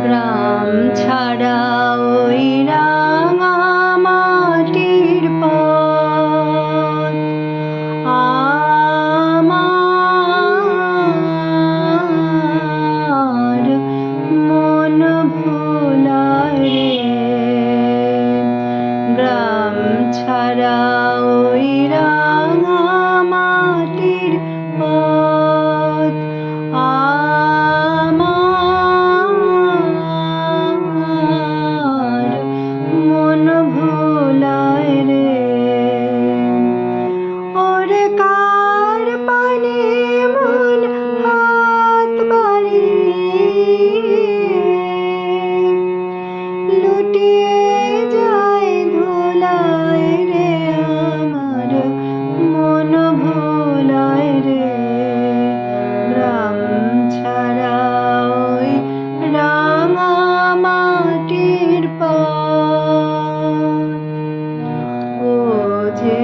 গ্রাম ছাড়া ওই রাঙা মাটির পথ আমার মন ভোলায় রে। গ্রাম ছাড়া ওই রাঙা মাটির পথ আমার মন ভোলায় রে। ওরে কার পানে মন হাত বাড়িয়ে লুটিয়ে যায় ধুলায় রে। আমার মন ভোলায় রে। গ্রাম ছাড়া ওই রাঙা মাটির পথ ও যে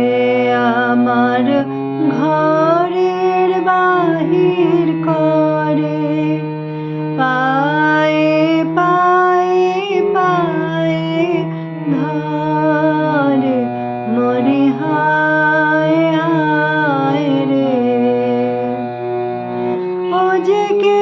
আমার ঘরের বাহির করে পায়ে পায়ে পায়ে ধরে মরি হায় হায় রে। ও যে কে